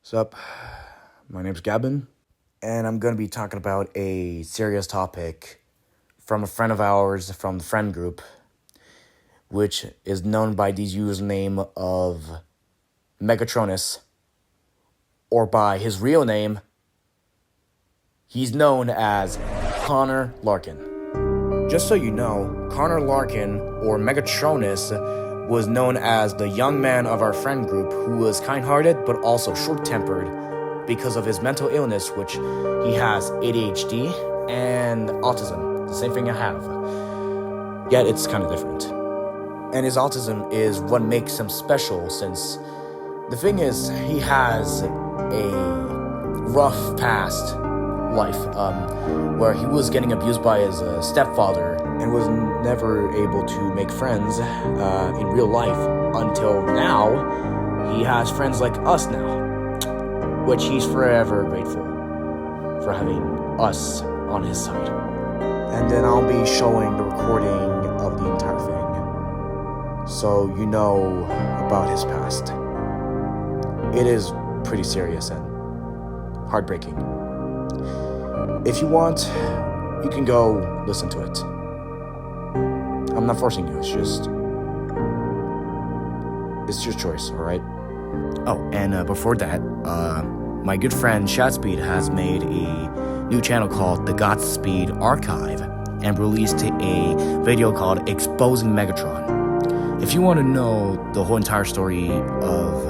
Sup? My name's Gavin, and I'm gonna be talking about a serious topic from a friend of ours from the friend group, which is known by the username of Megatronus, or by his real name, he's known as Connor Larkin. Just so you know, Connor Larkin, or Megatronus, was known as the young man of our friend group who was kind-hearted but also short-tempered because of his mental illness, which he has ADHD and autism, the same thing I have. Yet it's kind of different. And his autism is what makes him special, since the thing is, he has a rough past life, where he was getting abused by his stepfather and was never able to make friends in real life until now. He has friends like us now, which he's forever grateful for having us on his side. And then I'll be showing the recording of the entire thing, so you know about his past. It is pretty serious and heartbreaking. If you want, you can go listen to it. I'm not forcing you, it's your choice, alright? Oh, and before that, my good friend Shatspeed has made a new channel called The Godspeed Archive and released a video called Exposing Megatron. If you want to know the whole entire story of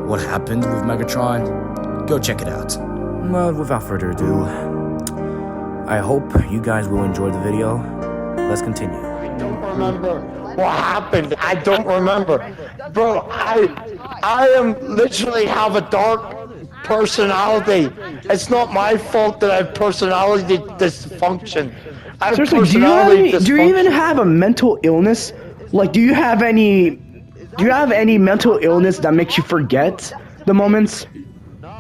what happened with Megatron, go check it out. But without further ado, I hope you guys will enjoy the video. Let's continue. I don't remember what happened. I don't remember. Bro, I am literally have a dark personality. It's not my fault that I have personality dysfunction. I have Seriously, do you even have a mental illness? Like, do you have any mental illness that makes you forget the moments?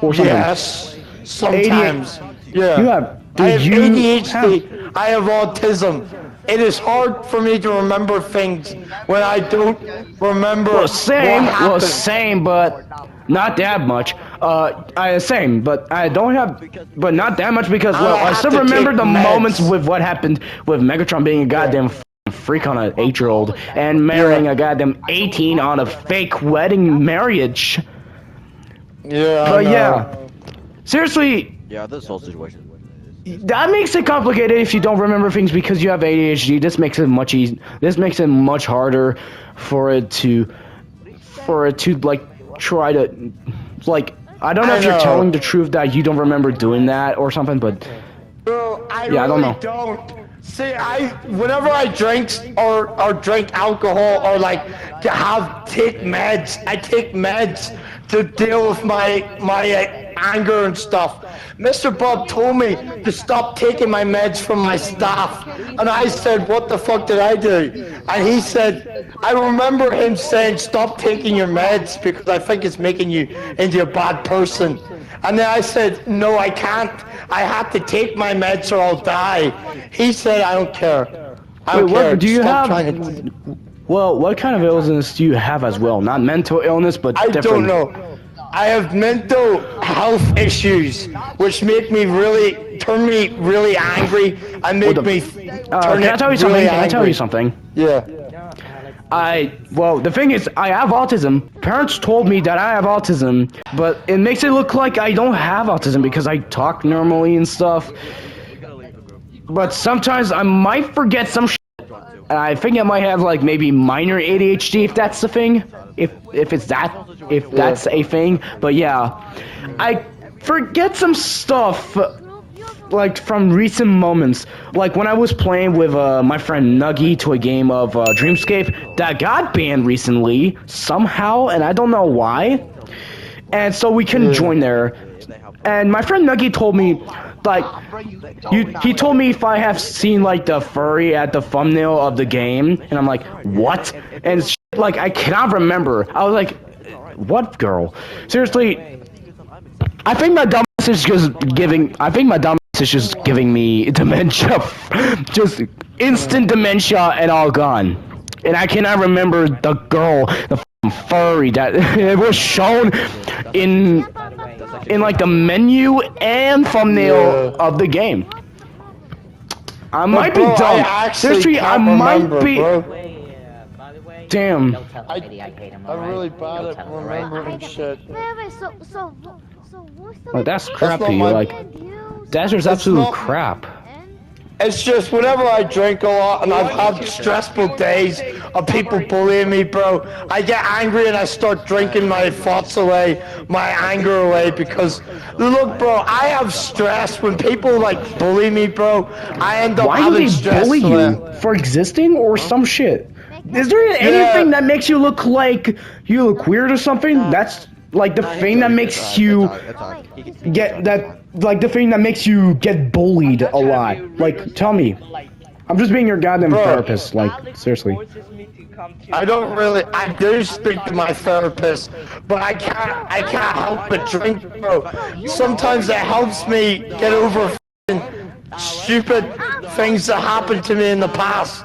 Or something? Yes, sometimes. Yeah. You have. I have ADHD. I have autism. It is hard for me to remember things when I don't remember. Well, same, but not that much. Same, but I don't have, but not that much because I still remember the moments with what happened with Megatron being a goddamn freak on an 8-year-old and marrying a goddamn 18 on a fake wedding marriage. Yeah. But yeah, seriously. Yeah, this whole situation. That makes it complicated if you don't remember things because you have ADHD. This makes it much easy. This makes it much harder for it to like try to like. I don't know if you're telling the truth that you don't remember doing that or something, but Bro, I don't know. See, whenever I drink or drink alcohol or like to take meds, I take meds to deal with my anger and stuff. Mr. Bob told me to stop taking my meds from my staff, and I said, what the fuck did I do? And he said, I remember him saying, stop taking your meds because I think it's making you into a bad person. And then I said, no, I can't. I have to take my meds or I'll die. He said, I don't care. I don't care. What do you Stop have? Well, what kind of illness do you have as well? Not mental illness, but different. I don't know. I have mental health issues, which turn me really angry and make me can I tell you something? Really can I tell you something? Yeah. Well, the thing is, I have autism. Parents told me that I have autism, but it makes it look like I don't have autism because I talk normally and stuff. But sometimes I might forget some shit. I think I might have like maybe minor ADHD if that's the thing. If that's a thing. But yeah, I forget some stuff like from recent moments, like when I was playing with my friend Nuggy to a game of Dreamscape that got banned recently somehow, and I don't know why. And so we couldn't join there. And my friend Nuggy told me, like, he told me if I have seen like the furry at the thumbnail of the game, and I'm like, what? And like I cannot remember. I was like, what girl? Seriously, I think my dumbass is just giving. I think my dumbass is just giving me dementia, just instant dementia and all gone. And I cannot remember the girl, the furry that it was shown in in like the menu and thumbnail of the game. I might be bro, dumb. I actually Seriously, I can't might remember, be. bro. Damn. I'm really bad at remembering shit. So what's the Like, that's not crappy. my- Like, that's just absolute not- crap. It's just whenever I drink a lot and I've had stressful days of people bullying me, bro, I get angry and I start drinking my thoughts away, my anger away, because, look, bro, I have stress. When people, like, bully me, bro, I end up Why do having they stress. bully from you? it. For existing or some shit? Is there anything that makes you look like you look weird or something? That's like the thing that makes you get that, like the thing that makes you get bullied a lot. Like, tell me. I'm just being your goddamn Bro. therapist. Like, seriously. I don't really. I do speak to my therapist, but I can't help but drink, bro. Sometimes it helps me get over f***ing stupid things that happened to me in the past.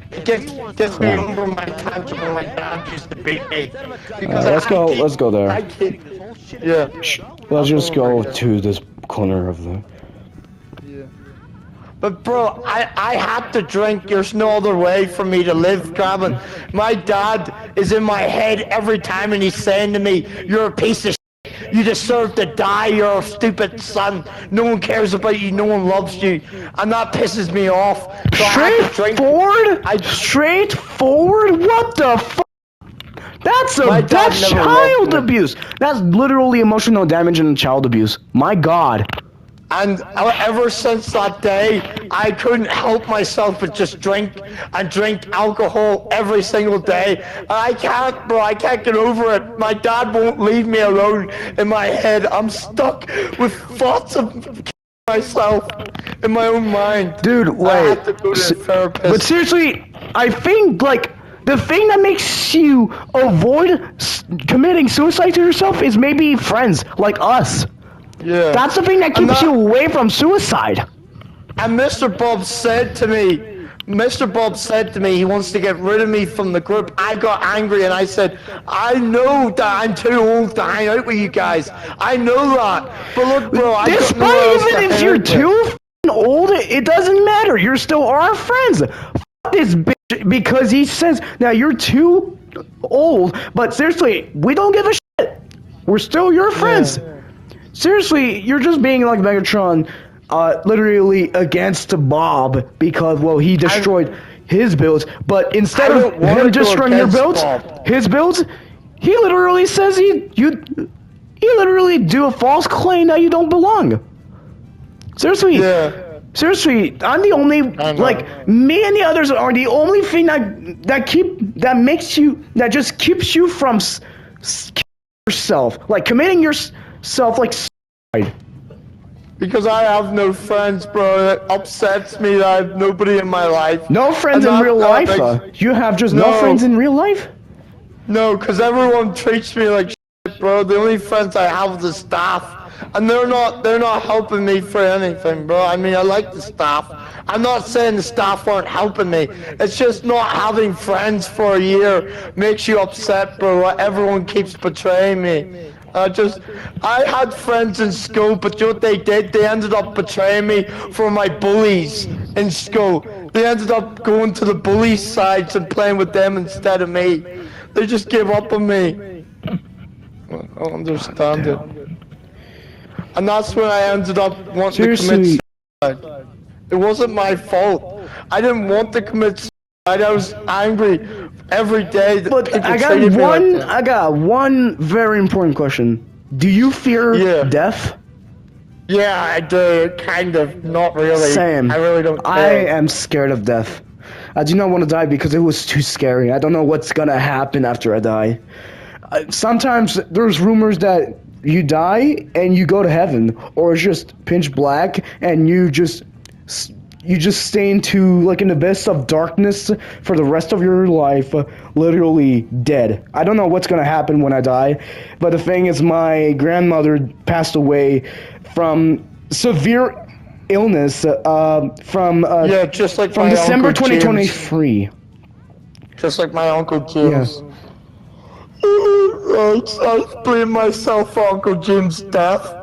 It gets me over my times when my dad used to beat me. Because Let's go there. I keep, yeah. Let's just go to this corner of the. But bro, I had to drink. There's no other way for me to live, Gavin. My dad is in my head every time and he's saying to me, "You're a piece of shit. You deserve to die. You're a stupid son. No one cares about you. No one loves you." And that pisses me off. So I have to drink. Straightforward? Straightforward? What the fuck? That's never child loved me. abuse. That's literally emotional damage and child abuse. My God. And ever since that day, I couldn't help myself but just drink and drink alcohol every single day. And I can't, bro, I can't get over it. My dad won't leave me alone in my head. I'm stuck with thoughts of myself in my own mind. Dude, I wait. have to go to a therapist. But seriously, I think, like, the thing that makes you avoid committing suicide to yourself is maybe friends like us. Yeah. That's the thing that keeps you away from suicide. And Mr. Bob said to me, he wants to get rid of me from the group. I got angry and I said, I know that I'm too old to hang out with you guys. I know that. But look, bro, I don't know where else Despite to even if hang you're out with. too f***ing old, it doesn't matter. You're still our friends. F*** this bitch because he says that you're too old. But seriously, we don't give a shit. We're still your friends. Yeah. Seriously, you're just being like Megatron, literally against Bob because, well, he destroyed his builds. But instead I of don't wanna him go destroying your against builds, Bob. his builds, he literally says he literally do a false claim that you don't belong. Seriously. Yeah. Seriously, I'm the only, know. like, me and the others are the only thing that just keeps you from yourself, like committing yourself, like suicide. Because I have no friends, bro. It upsets me that I have nobody in my life. No friends And in that- real that life? makes- You have just no No. friends in real life? No, because everyone treats me like shit, bro. The only friends I have are the staff. And they're not helping me for anything, bro. I mean, I like the staff. I'm not saying the staff aren't helping me. It's just not having friends for a year makes you upset, bro. Everyone keeps betraying me. I had friends in school, but you know what they did? They ended up betraying me for my bullies in school. They ended up going to the bully sides and playing with them instead of me. They just gave up on me. I don't understand it. And that's when I ended up wanting to commit Seriously. suicide. It wasn't my fault. I didn't want to commit suicide. I was angry every day that But people I treated me like that. got one very important question. Do you fear Yeah. death? Yeah, I do. Kind of. Not really. Same. I really don't care. I am scared of death. I do not want to die because it was too scary. I don't know what's gonna happen after I die. Sometimes there's rumors that you die and you go to heaven, or it's just pitch black and you just stay into like an abyss of darkness for the rest of your life, literally dead. I don't know what's gonna happen when I die, but the thing is, my grandmother passed away from severe illness Yeah, just like from my December Uncle James. 2023. Just like my Uncle James. I blame myself for Uncle Jim's death.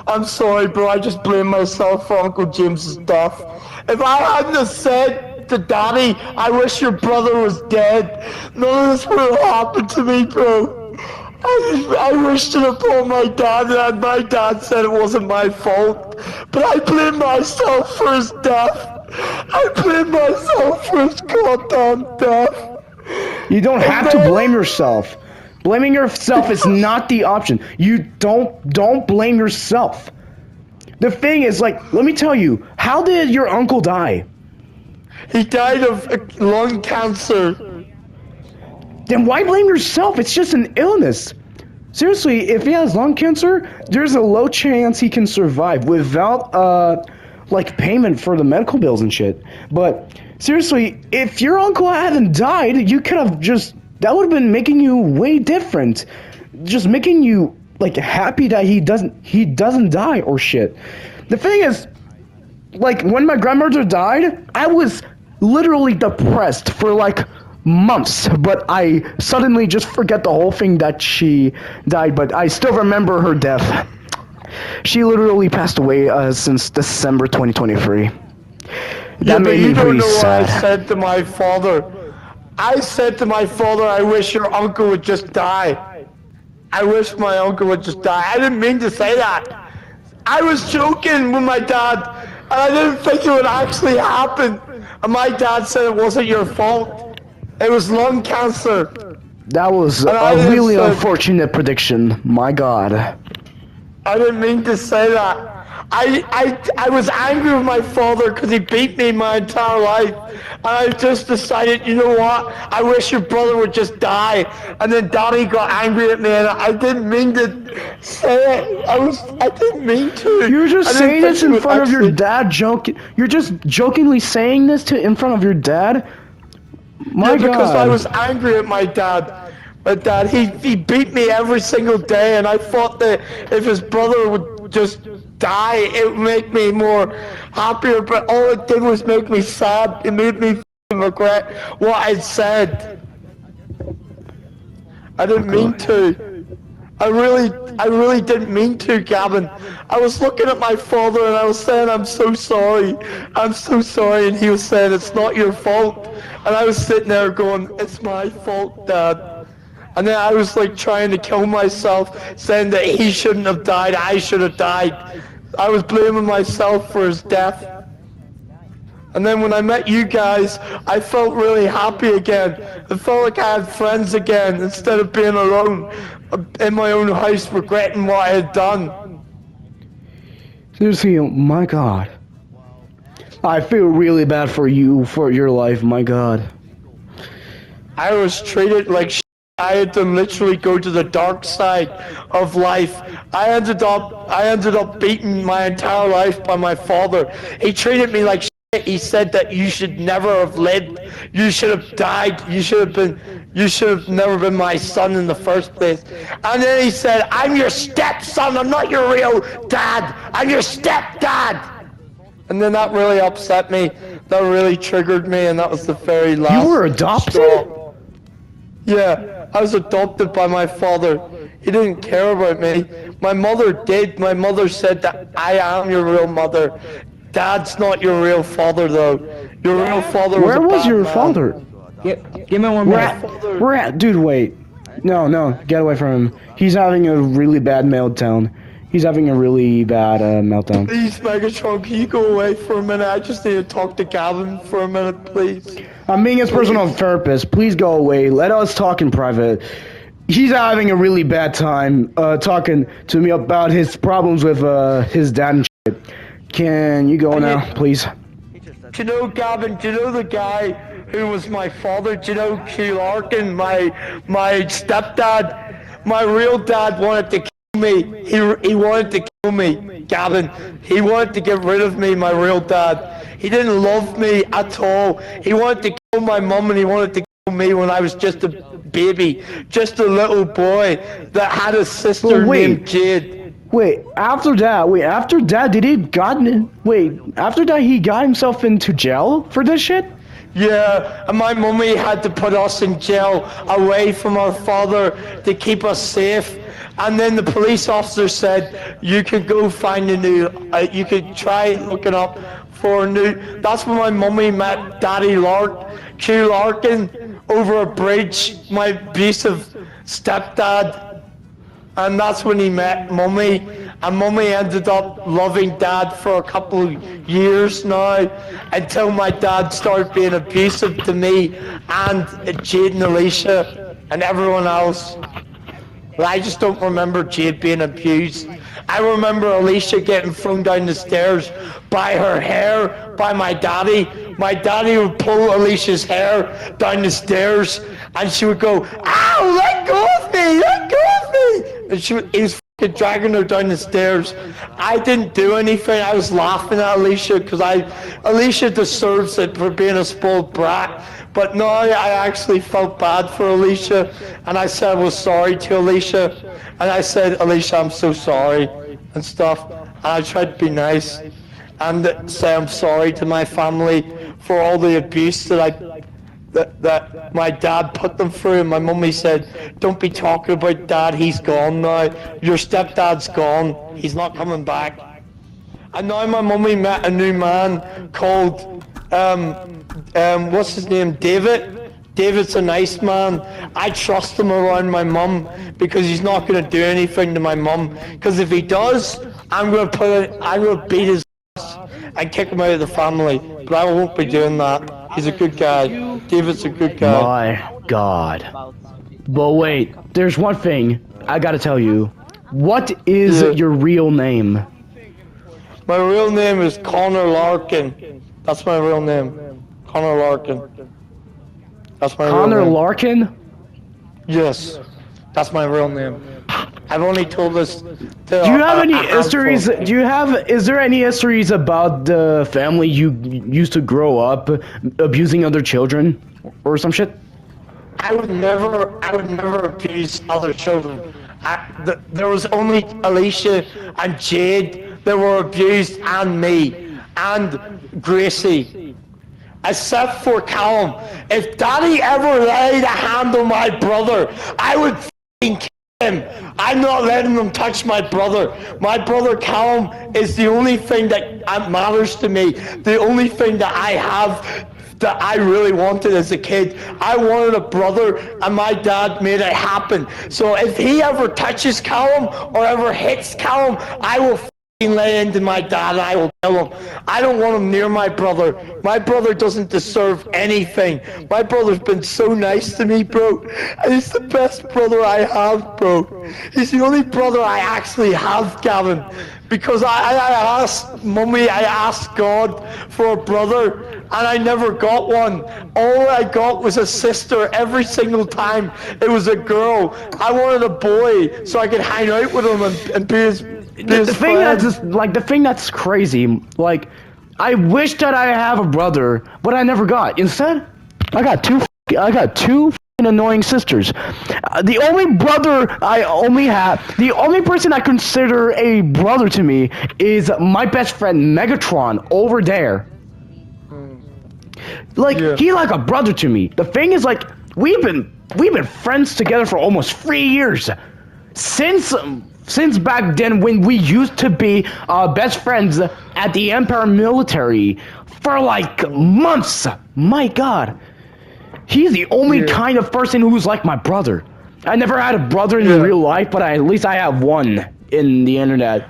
I'm sorry, bro. I just blame myself for Uncle James's death. If I hadn't have said to Daddy, I wish your brother was dead, none of this would have happened to me, bro. I wished it upon my dad, and my dad said it wasn't my fault. But I blame myself for his death. I blame myself for his goddamn death. You don't have to blame yourself. Blaming yourself is not the option. You don't blame yourself. The thing is, like, let me tell you, how did your uncle die? He died of lung cancer. Then why blame yourself? It's just an illness. Seriously, if he has lung cancer, there's a low chance he can survive without, like, payment for the medical bills and shit. But, seriously, if your uncle hadn't died, you could have just... That would have been making you way different. Just making you, like, happy that he doesn't die or shit. The thing is, like, when my grandmother died, I was literally depressed for, like, months. But I suddenly just forget the whole thing that she died. But I still remember her death. She literally passed away since December 2023. That made me pretty sad. What I said to my father. I said to my father, I wish your uncle would just die. I wish my uncle would just die. I didn't mean to say that. I was joking with my dad, and I didn't think it would actually happen. And my dad said it wasn't your fault. It was lung cancer. That was a really unfortunate prediction. My God. I didn't mean to say that. I was angry with my father because he beat me my entire life. And I just decided, you know what? I wish your brother would just die. And then Daddy got angry at me, and I didn't mean to say it. I didn't mean to. You're just saying this in front of your dad, You're just jokingly saying this in front of your dad? My God. Because I was angry at my dad. My dad, he beat me every single day, and I thought that if his brother would just die, it would make me more happier, but all it did was make me sad. It made me regret what I'd said. I didn't mean to. I really didn't mean to, Gavin. I was looking at my father and I was saying, I'm so sorry, and he was saying, it's not your fault. And I was sitting there going, it's my fault, Dad. And then I was like trying to kill myself, saying that he shouldn't have died, I should have died. I was blaming myself for his death. And then when I met you guys, I felt really happy again. It felt like I had friends again, instead of being alone in my own house regretting what I had done. Seriously, oh my God. I feel really bad for you, for your life, my God. I was treated like shit. I had to literally go to the dark side of life. I ended up beaten my entire life by my father. He treated me like shit. He said that you should never have lived. You should have died. You should have never been my son in the first place. And then he said, I'm your stepson. I'm not your real dad. I'm your stepdad. And then that really upset me. That really triggered me, and that was the very last You were adopted? straw. Yeah. I was adopted by my father. He didn't care about me. My mother did. My mother said that I am your real mother. Dad's not your real father, though. Your real father was Where was your man. father? Give me 1 minute. We're at, dude, wait. No, get away from him. He's having a really bad meltdown. He's having a really bad meltdown. Please, Megatron, can you go away for a minute? I just need to talk to Gavin for a minute, please. I'm being his personal therapist. Please go away. Let us talk in private. He's having a really bad time talking to me about his problems with his dad and shit. Can you go now, please? Do you know, Gavin, do you know the guy who was my father? Do you know Q Larkin, my stepdad? My real dad wanted to kill me. He wanted to kill me, Gavin. He wanted to get rid of me, my real dad. He didn't love me at all. He wanted to kill my mum, and he wanted to kill me when I was just a baby, just a little boy that had a sister named Jade. After that, he got himself into jail for this shit? Yeah, and my mummy had to put us in jail away from our father to keep us safe. And then the police officer said, you could go find a new, you could try looking up for a new. That's when my mummy met Daddy Q Larkin, over a bridge, my abusive stepdad. And that's when he met Mummy. And Mummy ended up loving Dad for a couple of years now, until my dad started being abusive to me and Jade and Alicia and everyone else. But I just don't remember Jade being abused. I remember Alicia getting thrown down the stairs by her hair, by my daddy. My daddy would pull Alicia's hair down the stairs, and she would go, "Ow, let go of me, let go of me!" And he was fucking dragging her down the stairs. I didn't do anything. I was laughing at Alicia, because Alicia deserves it for being a spoiled brat. But now I actually felt bad for Alicia, and I said I was sorry to Alicia, and I said, "Alicia, I'm so sorry," and stuff. And I tried to be nice and say I'm sorry to my family for all the abuse that my dad put them through. And my mummy said, "Don't be talking about Dad, he's gone now. Your stepdad's gone, he's not coming back." And now my mummy met a new man called, what's his name, David. David's a nice man. I trust him around my mum, because he's not going to do anything to my mum. Because if he does, I'm going to beat his ass and kick him out of the family. But I won't be doing that. He's a good guy. David's a good guy. My God. But wait, there's one thing I gotta tell you. What is your real name? My real name is Connor Larkin. That's my real name. Connor Larkin. That's my real name. Connor Larkin? Yes. That's my real name. I've only told this to Do you have any histories? Is there any histories about the family you used to grow up abusing other children or some shit? I would never abuse other children. There was only Alicia and Jade that were abused, and me, and Gracie. Except for Callum. If Daddy ever laid a hand on my brother, I would f***ing kill him. I'm not letting them touch my brother. My brother Callum is the only thing that matters to me. The only thing that I have that I really wanted as a kid. I wanted a brother, and my dad made it happen. So if he ever touches Callum or ever hits Callum, I will lay into my dad and I will kill him. I don't want him near my brother. My brother doesn't deserve anything. My brother's been so nice to me, bro. And he's the best brother I have, bro. He's the only brother I actually have, Gavin. Because I asked Mummy, I asked God for a brother, and I never got one. All I got was a sister every single time. It was a girl. I wanted a boy so I could hang out with him and be his The thing that's crazy, like, I wish that I have a brother, but I never got. Instead, I got two annoying sisters. The only brother I only have, the only person I consider a brother to me is my best friend Megatron over there. Like, he like a brother to me. The thing is, like, we've been friends together for almost 3 years. Since back then, when we used to be best friends at the Empire military for like months. My God, he's the only kind of person who's like my brother. I never had a brother in real life, but at least I have one in the internet.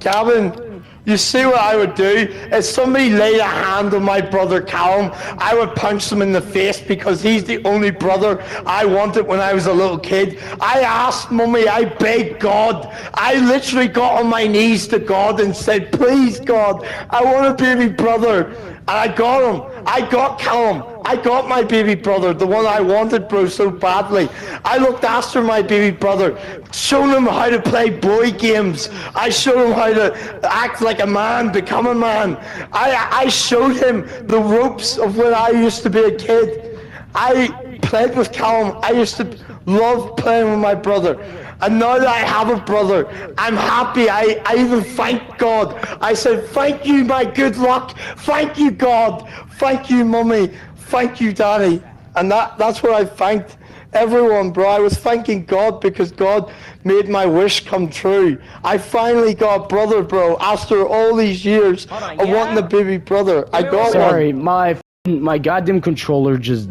Gavin, you see what I would do? If somebody laid a hand on my brother Callum, I would punch them in the face, because he's the only brother I wanted when I was a little kid. I asked Mummy, I begged God. I literally got on my knees to God and said, "Please, God, I want a baby brother." And I got him. I got Callum. I got my baby brother, the one I wanted, bro, so badly. I looked after my baby brother, showed him how to play boy games. I showed him how to act like a man, become a man. I showed him the ropes of when I used to be a kid. I played with Callum. I used to love playing with my brother. And now that I have a brother, I'm happy. I even thank God. I said, "Thank you, my good luck. Thank you, God. Thank you, Mummy. thank you, Daddy. And that's what I thanked everyone, bro. I was thanking God because God made my wish come true. I finally got a brother, bro. After all these years of wanting a baby brother, I got Sorry, one. my goddamn controller just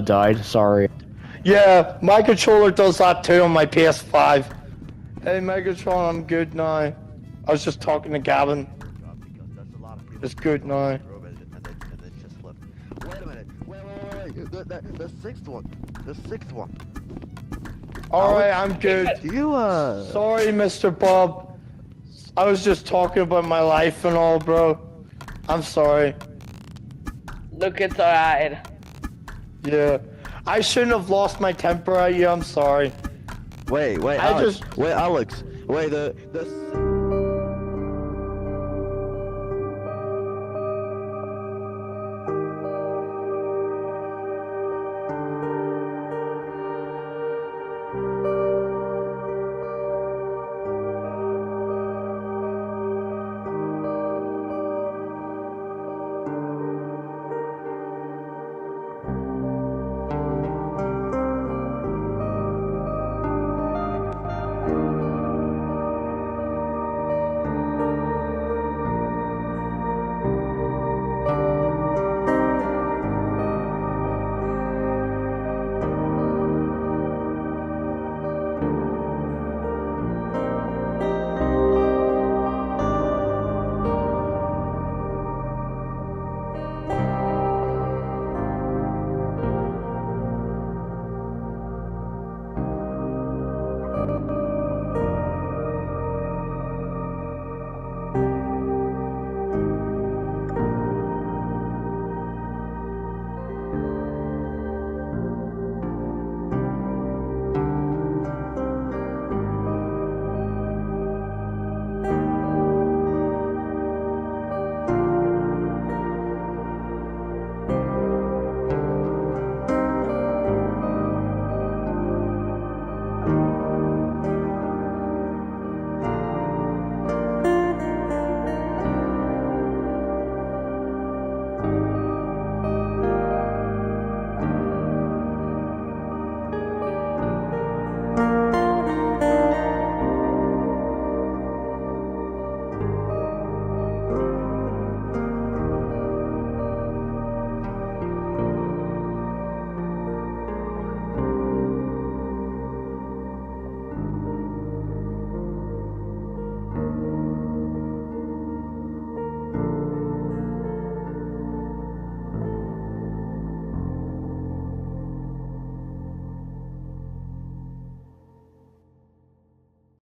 died. Sorry. Yeah, my controller does that too on my PS5. Hey, Megatron, I'm good now. I was just talking to Gavin. It's good now. Wait a minute. Wait. The sixth one. The sixth one. Alright, I'm good. You, Sorry, Mr. Bob. I was just talking about my life and all, bro. I'm sorry. Look, it's alright. Yeah. I shouldn't have lost my temper at you, I'm sorry. Wait, I Alex. just- Wait, Alex. Wait, the